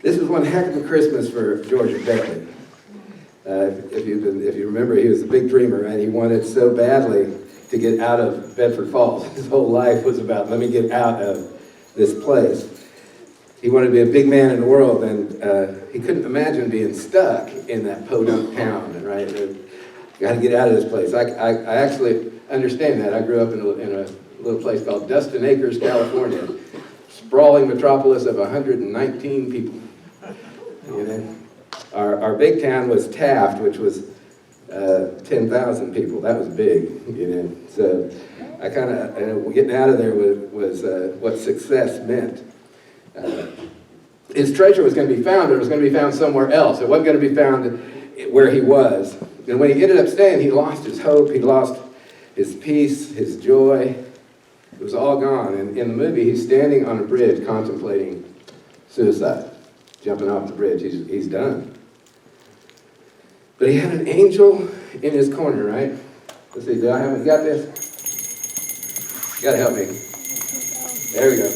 This was one heck of a Christmas for George Bentley. If you remember, he was a big dreamer, and he wanted so badly to get out of Bedford Falls. His whole life was about, let me get out of this place. He wanted to be a big man in the world, and he couldn't imagine being stuck in that podunk town, right? Got to get out of this place. I actually understand that. I grew up in a little place called Dustin Acres, California. Sprawling metropolis of 119 people. You know? Our big town was Taft, which was 10,000 people. That was big, you know. So I kind of, getting out of there was what success meant. His treasure was going to be found, but it was going to be found somewhere else. It wasn't going to be found where he was. And when he ended up staying, he lost his hope, he lost his peace, his joy. It was all gone. And in the movie, he's standing on a bridge contemplating suicide, jumping off the bridge. He's done. But he had an angel in his corner, right? Let's see, you got this? You gotta help me. There we go.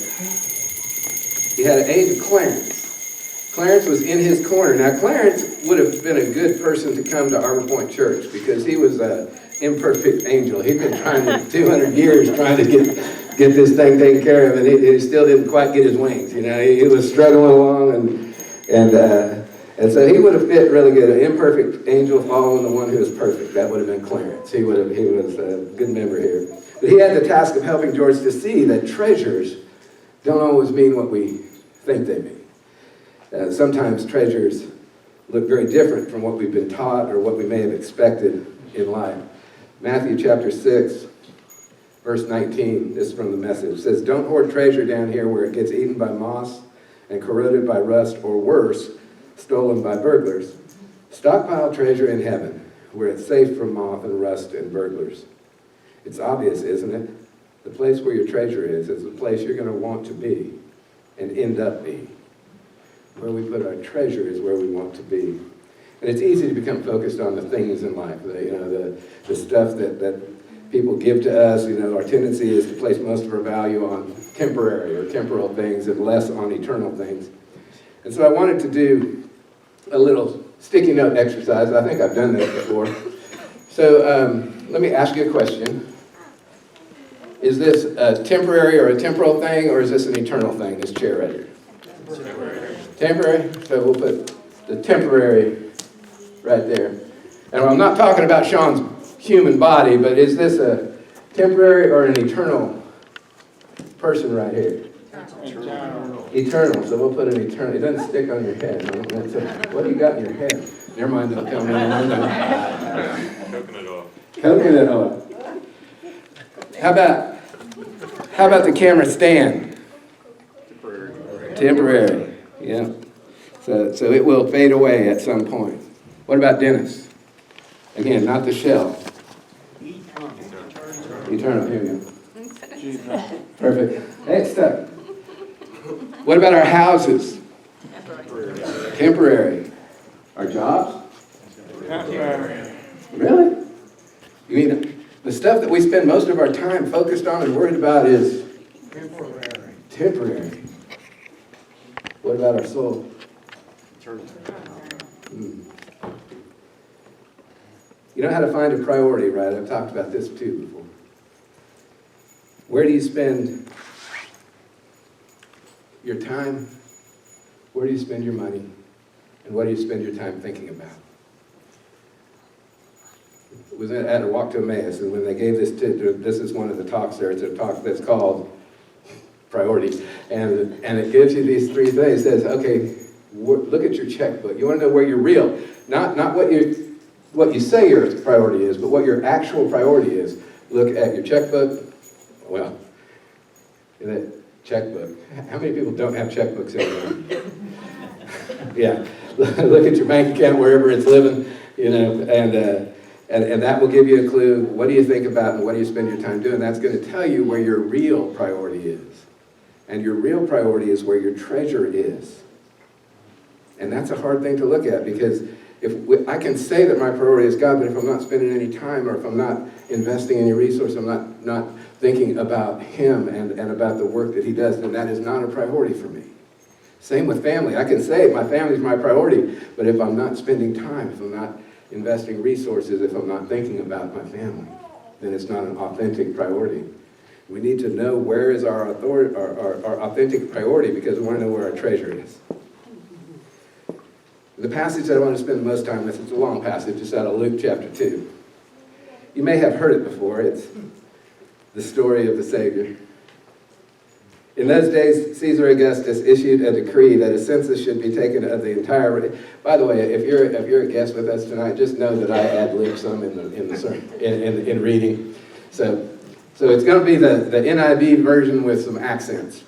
He had an angel, Clarence. Clarence was in his corner. Now, Clarence would have been a good person to come to Arbor Pointe Church because he was an imperfect angel. He'd been trying 200 years trying to get this thing taken care of, and he still didn't quite get his wings. You know, he was struggling along, and so he would have fit really good. An imperfect angel following the one who was perfect. That would have been Clarence. He was a good member here. But he had the task of helping George to see that treasures don't always mean what we think they mean. Sometimes treasures look very different from what we've been taught or what we may have expected in life. Matthew chapter 6, verse 19, this is from the Message. It says, "Don't hoard treasure down here where it gets eaten by moths and corroded by rust, or worse, stolen by burglars. Stockpile treasure in heaven, where it's safe from moth and rust and burglars." It's obvious, isn't it? The place where your treasure is the place you're going to want to be and end up being. Where we put our treasure is where we want to be. And it's easy to become focused on the things in life, the stuff that people give to us. You know, our tendency is to place most of our value on temporary or temporal things and less on eternal things. And so I wanted to do a little sticky note exercise. I think I've done that before. So let me ask you a question. Is this a temporary or a temporal thing, or is this an eternal thing, this chair right here? Temporary? So we'll put the temporary right there. And I'm not talking about Sean's human body, but is this a temporary or an eternal person right here? Eternal. So we'll put an eternal. It doesn't stick on your head. What do you got in your head? Never mind, don't tell me. Coconut oil. Coconut oil. How about the camera stand? Temporary. Yeah. So it will fade away at some point. What about Dennis? Again, not the shell. Eternal. Here we go. Perfect. Hey, it's stuck. What about our houses? Temporary. Our jobs? Temporary. Really? You mean the stuff that we spend most of our time focused on and worried about is temporary. What about our soul? You know how to find a priority, right? I've talked about this too before. Where do you spend your time? Where do you spend your money? And what do you spend your time thinking about? I was at a walk to Emmaus, and when they gave this is one of the talks there. It's a talk that's called Priority, and it gives you these three things. It says, okay, look at your checkbook. You want to know where you're real, not what you say your priority is, but what your actual priority is. Look at your checkbook. Well, in that checkbook, how many people don't have checkbooks anymore? Yeah, look at your bank account wherever it's living, you know, and that will give you a clue. What do you think about and what do you spend your time doing? That's going to tell you where your real priority is. And your real priority is where your treasure is. And that's a hard thing to look at, because I can say that my priority is God, but if I'm not spending any time, or if I'm not investing any resource, I'm not thinking about Him and about the work that He does, then that is not a priority for me. Same with family. I can say my family's my priority, but if I'm not spending time, if I'm not investing resources, if I'm not thinking about my family, then it's not an authentic priority. We need to know where is our authentic priority, because we want to know where our treasure is. The passage that I want to spend the most time with, it's a long passage, it's out of Luke chapter 2. You may have heard it before. It's the story of the Savior. In those days, Caesar Augustus issued a decree that a census should be taken of the entire. By the way, if you're a guest with us tonight, just know that I ad-lib some in reading. So it's going to be the NIV version with some accents.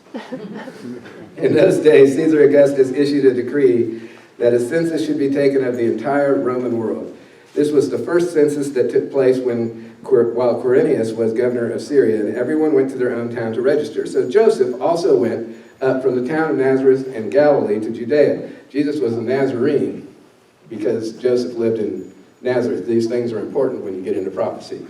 In those days, Caesar Augustus issued a decree that a census should be taken of the entire Roman world. This was the first census that took place while Quirinius was governor of Syria, and everyone went to their own town to register. So Joseph also went up from the town of Nazareth in Galilee to Judea. Jesus was a Nazarene because Joseph lived in Nazareth. These things are important when you get into prophecy.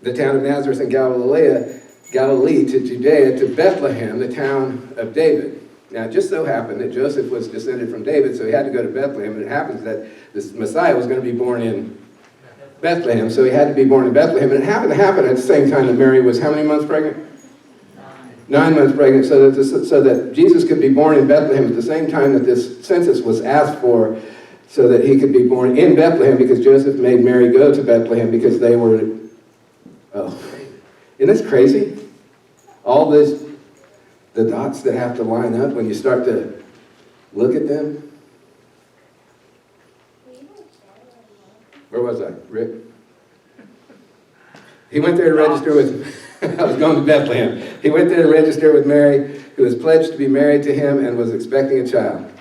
The town of Nazareth in Galilee to Judea, to Bethlehem, the town of David. Now, it just so happened that Joseph was descended from David, so he had to go to Bethlehem, and it happens that this Messiah was going to be born in Bethlehem, so he had to be born in Bethlehem, and it happened to happen at the same time that Mary was how many months pregnant? 9 months pregnant, so that Jesus could be born in Bethlehem at the same time that this census was asked for, so that he could be born in Bethlehem, because Joseph made Mary go to Bethlehem because they were, isn't this crazy? All this, the dots that have to line up when you start to look at them. Where was I? Rick? He went there to register with, I was going to Bethlehem. He went there to register with Mary, who was pledged to be married to him and was expecting a child.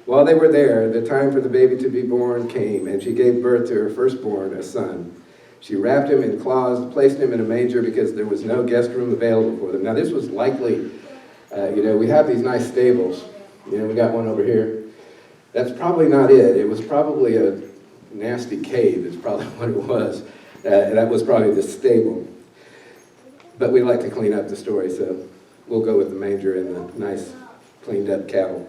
While they were there, the time for the baby to be born came, and she gave birth to her firstborn, a son. She wrapped him in cloths, placed him in a manger because there was no guest room available for them. Now this was likely, we have these nice stables. We got one over here. That's probably not it. It was probably a nasty cave is probably what it was. That was probably the stable. But we like to clean up the story, so we'll go with the manger and the nice cleaned up cattle.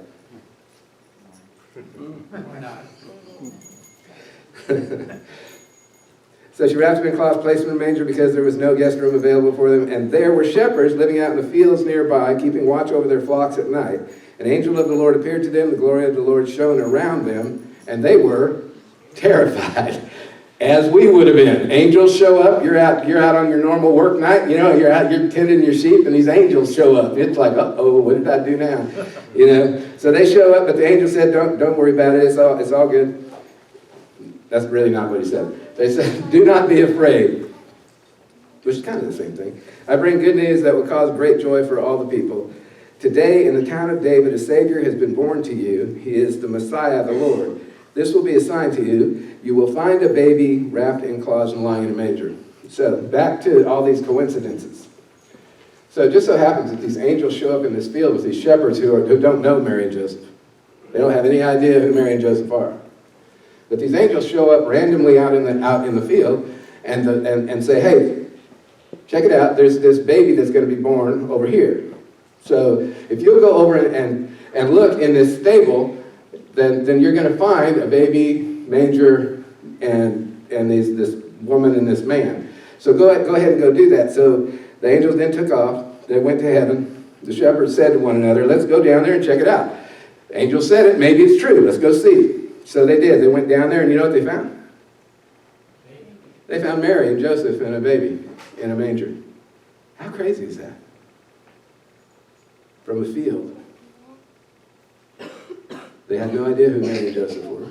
Why not? So she wrapped him in cloth, placed him in a manger because there was no guest room available for them. And there were shepherds living out in the fields nearby, keeping watch over their flocks at night. An angel of the Lord appeared to them, the glory of the Lord shone around them, and they were terrified, as we would have been. Angels show up, you're out on your normal work night, you're tending your sheep, and these angels show up. It's like, uh-oh, what did I do now? So they show up, but the angel said, don't worry about it, it's all good. That's really not what he said. They said, do not be afraid, which is kind of the same thing. I bring good news that will cause great joy for all the people. Today, in the town of David, a Savior has been born to you. He is the Messiah, the Lord. This will be a sign to you. You will find a baby wrapped in cloths and lying in a manger. So, back to all these coincidences. So it just so happens that these angels show up in this field with these shepherds who don't know Mary and Joseph. They don't have any idea who Mary and Joseph are. But these angels show up randomly out in the field and say, hey, check it out. There's this baby that's going to be born over here. So if you'll go over and look in this stable, then you're going to find a baby, manger, and this woman and this man. So go ahead and go do that. So the angels then took off. They went to heaven. The shepherds said to one another, let's go down there and check it out. The angel said it. Maybe it's true. Let's go see. So they did. They went down there, and you know what they found? They found Mary and Joseph and a baby in a manger. How crazy is that? From a field. They had no idea who Mary and Joseph were.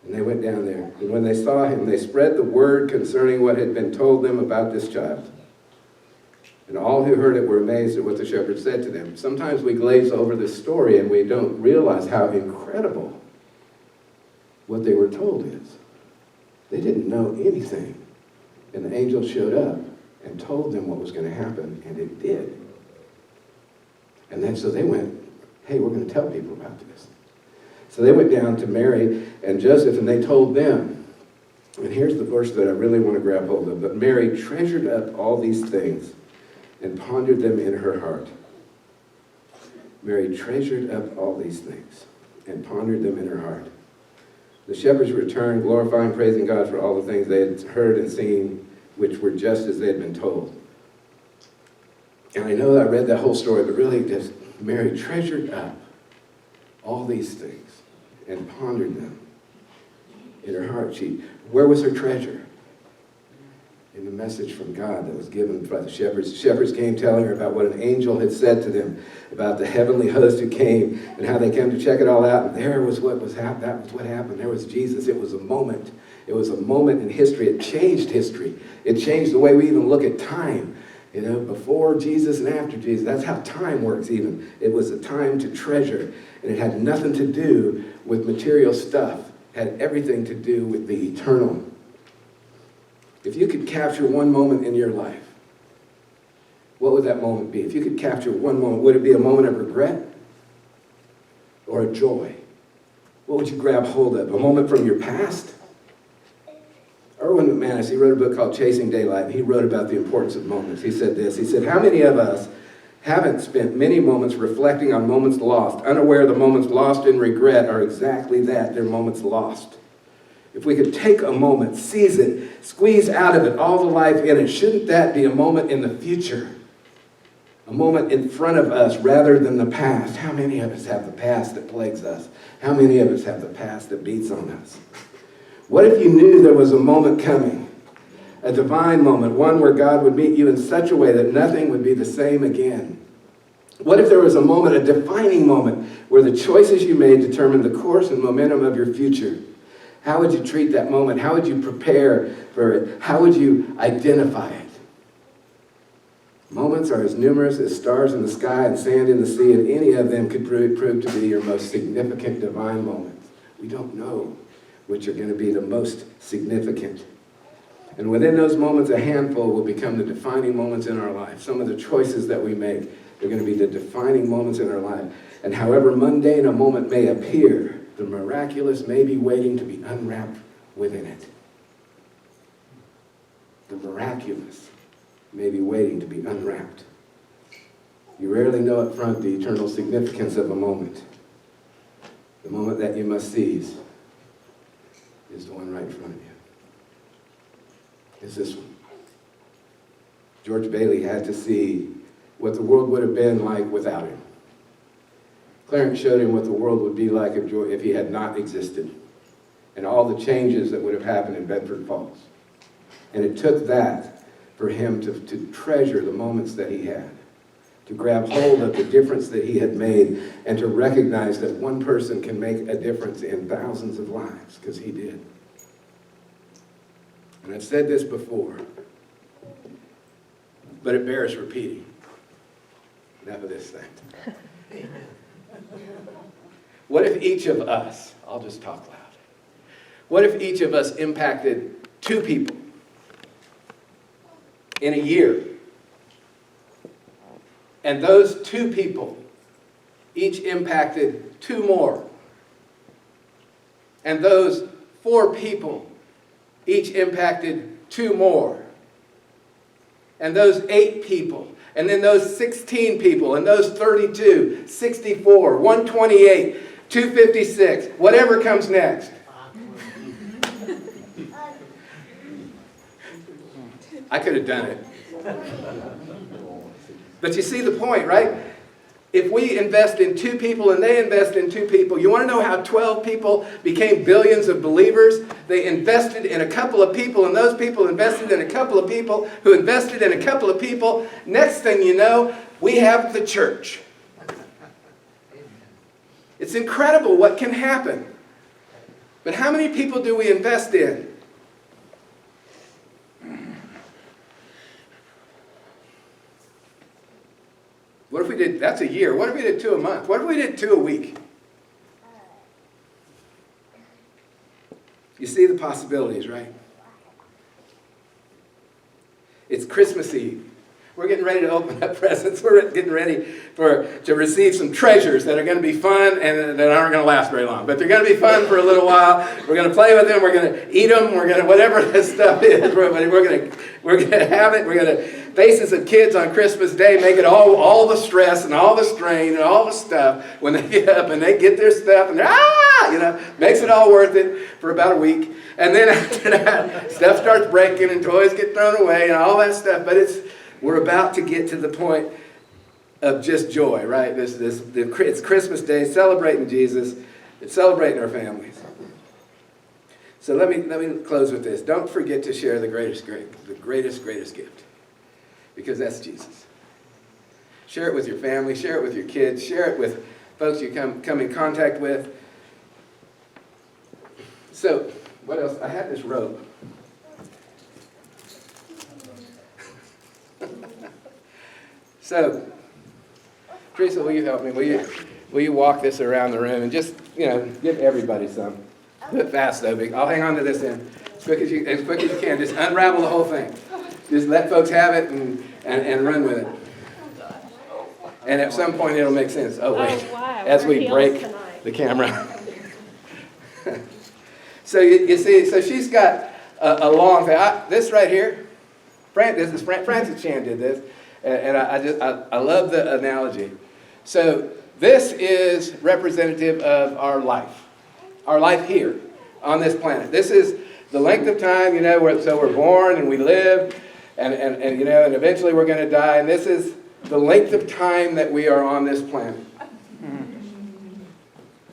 And they went down there. And when they saw him, they spread the word concerning what had been told them about this child. And all who heard it were amazed at what the shepherds said to them. Sometimes we glaze over this story and we don't realize how incredible what they were told is. They didn't know anything. And the angel showed up and told them what was going to happen, and it did. And then so they went, hey, we're going to tell people about this. So they went down to Mary and Joseph, and they told them. And here's the verse that I really want to grab hold of. But Mary treasured up all these things and pondered them in her heart. Mary treasured up all these things and pondered them in her heart. The shepherds returned, glorifying, praising God for all the things they had heard and seen, which were just as they had been told. And I know I read that whole story, but really just Mary treasured up all these things and pondered them in her heart. Where was her treasure? In the message from God that was given by the shepherds. The shepherds came telling her about what an angel had said to them, about the heavenly host who came and how they came to check it all out. And there was that was what happened. There was Jesus. It was a moment. It was a moment in history. It changed history. It changed the way we even look at time. You know, before Jesus and after Jesus. That's how time works even. It was a time to treasure. And it had nothing to do with material stuff. It had everything to do with the eternal. If you could capture one moment in your life, what would that moment be? If you could capture one moment, would it be a moment of regret or a joy? What would you grab hold of? A moment from your past? Erwin McManus, he wrote a book called Chasing Daylight, and he wrote about the importance of moments. He said this, he said, how many of us haven't spent many moments reflecting on moments lost, unaware the moments lost in regret are exactly that, they're moments lost. If we could take a moment, seize it, squeeze out of it all the life in it, shouldn't that be a moment in the future? A moment in front of us rather than the past. How many of us have the past that plagues us? How many of us have the past that beats on us? What if you knew there was a moment coming, a divine moment, one where God would meet you in such a way that nothing would be the same again? What if there was a moment, a defining moment, where the choices you made determined the course and momentum of your future? How would you treat that moment? How would you prepare for it? How would you identify it? Moments are as numerous as stars in the sky and sand in the sea, and any of them could prove to be your most significant divine moments. We don't know which are going to be the most significant. And within those moments, a handful will become the defining moments in our life. Some of the choices that we make are going to be the defining moments in our life. And however mundane a moment may appear, the miraculous may be waiting to be unwrapped within it. The miraculous may be waiting to be unwrapped. You rarely know up front the eternal significance of a moment. The moment that you must seize is the one right in front of you. Is this one. George Bailey had to see what the world would have been like without him. Clarence showed him what the world would be like if he had not existed, and all the changes that would have happened in Bedford Falls. And it took that for him to treasure the moments that he had, to grab hold of the difference that he had made, and to recognize that one person can make a difference in thousands of lives, because he did. And I've said this before, but it bears repeating. Enough of this thing. What if each of us, I'll just talk loud, what if each of us impacted 2 people in a year? And those 2 people each impacted 2 more. And those 4 people each impacted 2 more. And those 8 people. And then those 16 people. And those 32, 64, 128, 256. Whatever comes next. I could have done it. But you see the point, right? If we invest in 2 people and they invest in 2 people, you want to know how 12 people became billions of believers? They invested in a couple of people, and those people invested in a couple of people who invested in a couple of people. Next thing you know, we have the church. It's incredible what can happen. But how many people do we invest in? What if we did, that's a year. What if we did 2 a month? What if we did 2 a week? You see the possibilities, right? It's Christmas Eve. We're getting ready to open up presents. We're getting ready to receive some treasures that are going to be fun and that aren't going to last very long. But they're going to be fun for a little while. We're going to play with them. We're going to eat them. We're going to, whatever this stuff is, we're going to have it. We're going to, faces of kids on Christmas Day make it all the stress and all the strain and all the stuff when they get up and they get their stuff and they're, makes it all worth it for about a week. And then after that, stuff starts breaking and toys get thrown away and all that stuff. But we're about to get to the point of just joy, right? It's Christmas Day, celebrating Jesus, it's celebrating our families. So let me close with this. Don't forget to share the greatest gift, because that's Jesus. Share it with your family, share it with your kids, share it with folks you come in contact with. So, what else? I had this rope. So, Teresa, will you help me? Will you walk this around the room and just, give everybody some. Do it fast, though. I'll hang on to this end as quick as you can. Just unravel the whole thing. Just let folks have it and run with it. And at some point, it'll make sense. Oh, wait. Oh, wow. As we break the camera. So, you see, so she's got a long thing. This right here, Francis Chan did this. And I love the analogy. So this is representative of our life here on this planet. This is the length of time, so we're born and we live, and eventually we're going to die. And this is the length of time that we are on this planet.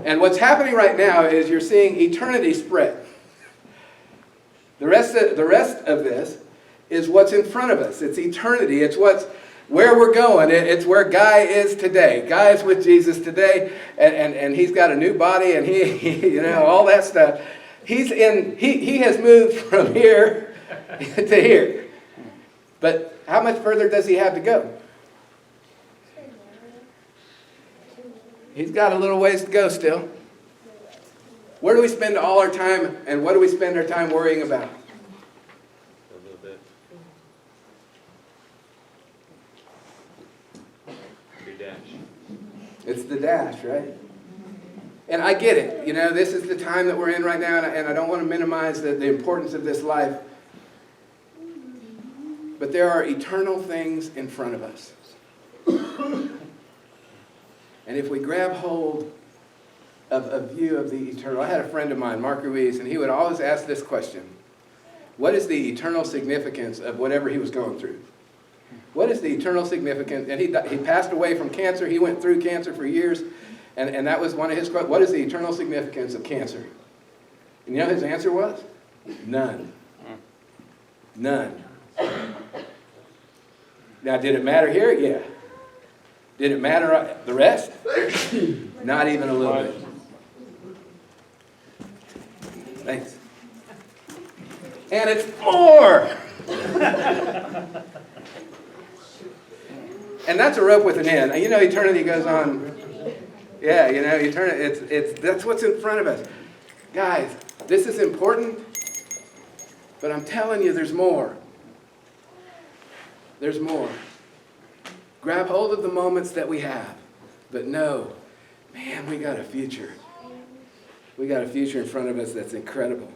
And what's happening right now is you're seeing eternity spread. The rest of this is what's in front of us. It's eternity. It's where we're going. It's where Guy is today. Guy is with Jesus today, and he's got a new body, and he all that stuff. He has moved from here to here. But how much further does he have to go? He's got a little ways to go still. Where do we spend all our time, and what do we spend our time worrying about? It's the dash, right? And I get it. This is the time that we're in right now, and I don't want to minimize the importance of this life. But there are eternal things in front of us. And if we grab hold of a view of the eternal... I had a friend of mine, Mark Ruiz, and he would always ask this question. What is the eternal significance of whatever he was going through? What is the eternal significance? And he passed away from cancer. He went through cancer for years. And that was one of his questions. What is the eternal significance of cancer? And his answer was? None. None. Now, did it matter here? Yeah. Did it matter the rest? Not even a little bit. Thanks. And it's more! And that's a rope with an end. Eternity goes on. Yeah, eternity. That's what's in front of us. Guys, this is important, but I'm telling you, there's more. There's more. Grab hold of the moments that we have, but know, man, we got a future. We got a future in front of us that's incredible.